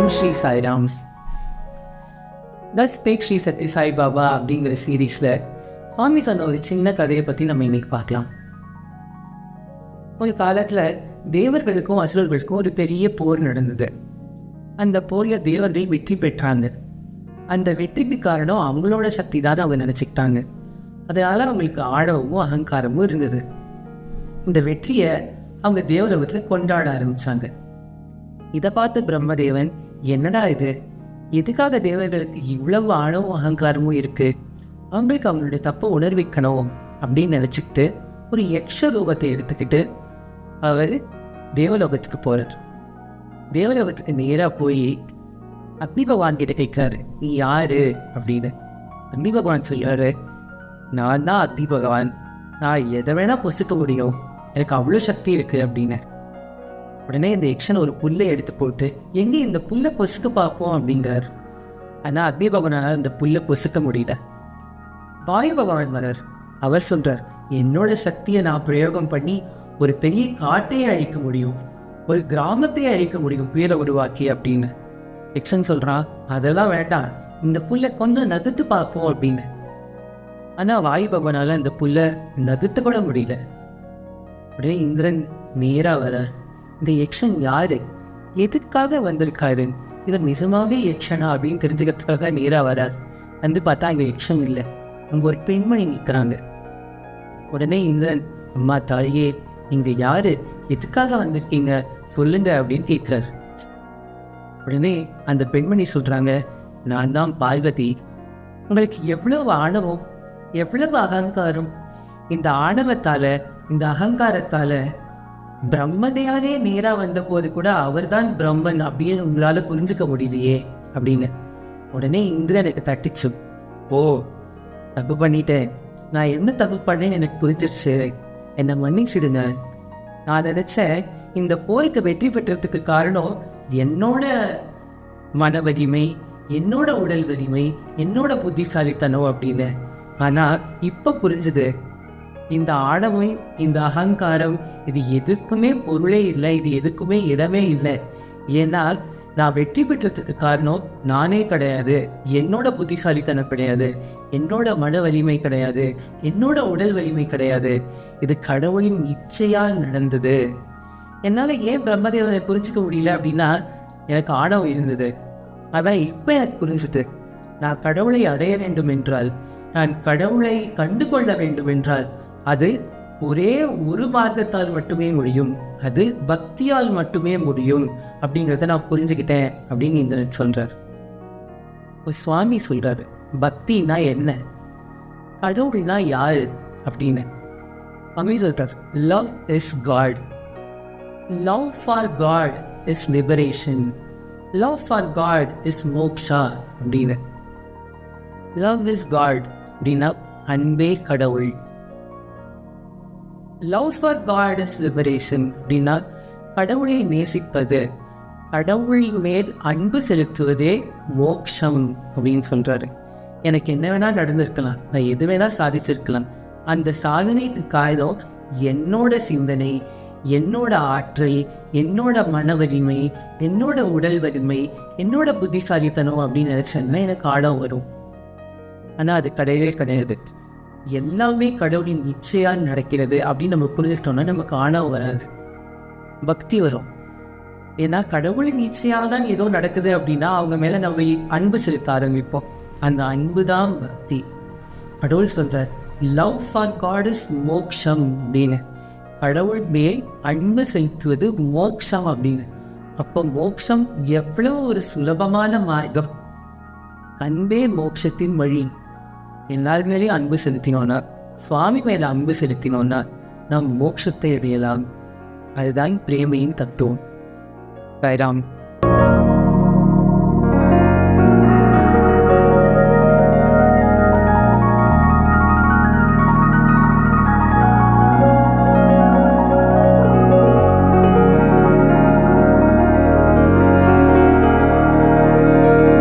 Om Shri Sairam. Let's speak Shri Sathya Sai Baba அப்படிங்கிற சீரீஸில் சுவாமி சொன்ன ஒரு சின்ன கதையை பற்றி நம்ம இன்னைக்கு பார்க்கலாம். ஒரு காலத்தில் தேவர்களுக்கும் அசுரர்களுக்கும் ஒரு பெரிய போர் நடந்தது. அந்த போரில் தேவர்கள் வெற்றி பெற்றாங்க. அந்த வெற்றிக்கு காரணம் அவங்களோட சக்தி தான் அவங்க நினச்சிக்கிட்டாங்க. அதனால் அவங்களுக்கு ஆழமும் அகங்காரமும் இருந்தது. இந்த வெற்றியை அவங்க தேவலோகத்தில் கொண்டாட ஆரம்பித்தாங்க. இதை பார்த்து பிரம்மதேவன், என்னடா இது, எதுக்காக தேவர்களுக்கு இவ்வளவு ஆழமும் அகங்காரமும் இருக்கு, அவங்களுக்கு அவங்களுடைய தப்பை உணர்விக்கணும் அப்படின்னு நினச்சிக்கிட்டு ஒரு யக்ஷ ரூபத்தை எடுத்துக்கிட்டு அவர் தேவலோகத்துக்கு போகிறார். தேவலோகத்துக்கு நேராக போய் அக்னி பகவான் கிட்ட கேட்குறாரு, நீ யாரு அப்படின்னு. அக்னி பகவான் சொல்கிறாரு, நான் தான் அக்னி பகவான், நான் எதை வேணால் பொசுக்க முடியும், எனக்கு அவ்வளோ சக்தி இருக்குது அப்படின்னு. உடனே இந்த யக்ஷன் ஒரு புல்லை எடுத்து போட்டு, எங்கே இந்த புல்லை பொசுக்க பார்ப்போம் அப்படிங்கிறார். ஆனால் அக்னி பகவானால் இந்த புல்லை பொசுக்க முடியல. வாயு பகவான் வரார். அவர் சொல்கிறார், என்னோட சக்தியை நான் பிரயோகம் பண்ணி ஒரு பெரிய காட்டையை அழிக்க முடியும், ஒரு கிராமத்தையே அழிக்க முடியும் புயலை உருவாக்கி அப்படின்னு. யக்ஷன் சொல்கிறான், அதெல்லாம் வேண்டாம், இந்த புல்லை கொஞ்சம் நகர்த்து பார்ப்போம் அப்படின்னு. ஆனால் வாயு பகவானால் அந்த புல்லை நகர்த்த கூட முடியல. உடனே இந்திரன் நேராக வரார். இந்த யக்ஷன் யாரு, எதுக்காக வந்திருக்காரு, இது நிஜமாவே யக்ஷனா அப்படின்னு தெரிஞ்சுக்கிறதுக்காக நேராக வரார். வந்து பார்த்தா அங்கே யக்ஷன் இல்லை, அங்கே ஒரு பெண்மணி நிற்கிறாங்க. உடனே இந்திரன், அம்மா தாயே, நீங்க யாரு, எதுக்காக வந்திருக்கீங்க சொல்லுங்க அப்படின்னு கேட்கிறார். உடனே அந்த பெண்மணி சொல்றாங்க, நான் தான் பார்வதி. உங்களுக்கு எவ்வளவு ஆணவம், எவ்வளவு அகங்காரம். இந்த ஆணவத்தால, இந்த அகங்காரத்தால பிரம்மதேவரே நேரா வந்த போது கூட அவர் தான் பிரம்மன் அப்படின்னு உங்களால புரிஞ்சுக்க முடியலையே அப்படின்னு. உடனே இந்திரனுக்கு தட்டிச்சு, ஓ தப்பு பண்ணிட்டேன், நான் என்ன தப்பு பண்ணேன்னு எனக்கு புரிஞ்சிருச்சு, என்னை மன்னிச்சிடுங்க. நான் நினைச்சேன் இந்த போருக்கு வெற்றி பெற்றதுக்கு காரணம் என்னோட மன வலிமை, என்னோட உடல் வலிமை, என்னோட புத்திசாலித்தனம் அப்படின்னு. ஆனா இப்ப புரிஞ்சுது, இந்த ஆணவம், இந்த அகங்காரம், இது எதுக்குமே பொருளே இல்லை, இது எதுக்குமே இடமே இல்லை. ஏன்னா நான் வெற்றி பெற்றதுக்கு காரணம் நானே கிடையாது, என்னோட புத்திசாலித்தனம் கிடையாது, என்னோட மன வலிமை கிடையாது, என்னோட உடல் வலிமை கிடையாது, இது கடவுளின் இச்சையால் நடந்தது. என்னால் ஏன் பிரம்மதேவனை புரிஞ்சுக்க முடியல அப்படின்னா, எனக்கு ஆணவம் இருந்தது. ஆனால் இப்போ எனக்கு புரிஞ்சுது, நான் கடவுளை அடைய வேண்டும் என்றால், நான் கடவுளை கண்டு கொள்ள வேண்டும் என்றால், அது ஒரே ஒரு மார்க்கத்தால் மட்டுமே முடியும், அது பக்தியால் மட்டுமே முடியும் அப்படிங்கிறத நான் புரிஞ்சுக்கிட்டேன் அப்படின்னு இந்திரன் சொல்றார். சுவாமி சொல்றாரு, பக்தினா என்ன, கடவுள்னா யாரு அப்படின்னு. சுவாமி சொல்றார், love is God, love for God is liberation, love for God is moksha அப்படின்னு. லவ் இஸ் காட் அப்படின்னா அன்பே கடவுள். Love for God is liberation அப்படின்னா கடவுளை நேசிப்பது, கடவுள் மேல் அன்பு செலுத்துவதே மோக்ஷம் அப்படின்னு சொல்றாரு. எனக்கு என்ன வேணா நடந்திருக்கலாம், நான் எது வேணா சாதிச்சிருக்கலாம், அந்த சாதனைக்கு காரணம் என்னோட சிந்தனை, என்னோட ஆற்றல், என்னோட மன வலிமை, என்னோட உடல் வலிமை, என்னோட புத்திசாலித்தனம் அப்படின்னு நினைச்சேன்னா எனக்கு ஆழம் வரும். ஆனால் அது கிடையவே கிடையாது. எல்லாமே கடவுளின் இச்சையால் நடக்கிறது அப்படின்னு நம்ம புரிஞ்சுக்கிட்டோம்னா நமக்கு ஆணவம் வராது, பக்தி வரும். ஏன்னா கடவுளின் இச்சையால் தான் ஏதோ நடக்குது அப்படின்னா அவங்க மேல நம்ம அன்பு செலுத்த ஆரம்பிப்போம். அந்த அன்பு தான் பக்தி. கடவுள் சொல்றார், லவ் ஃபார் காட் இஸ் மோக்ஷம் அப்படின்னு. கடவுள் மேல் அன்பு செலுத்துவது மோக்ஷம் அப்படின்னு. அப்போ மோக்ஷம் எவ்வளவு ஒரு சுலபமான மார்க்கம். அன்பே மோட்சத்தின் வழி. எல்லாரும் மேலேயும் அன்பு செலுத்தினோன்னா, சுவாமி மேல அன்பு செலுத்தினோன்னா நாம் மோட்சத்தை அடையலாம். அதுதான் பிரேமையின் தத்துவம். சாய்ராம்.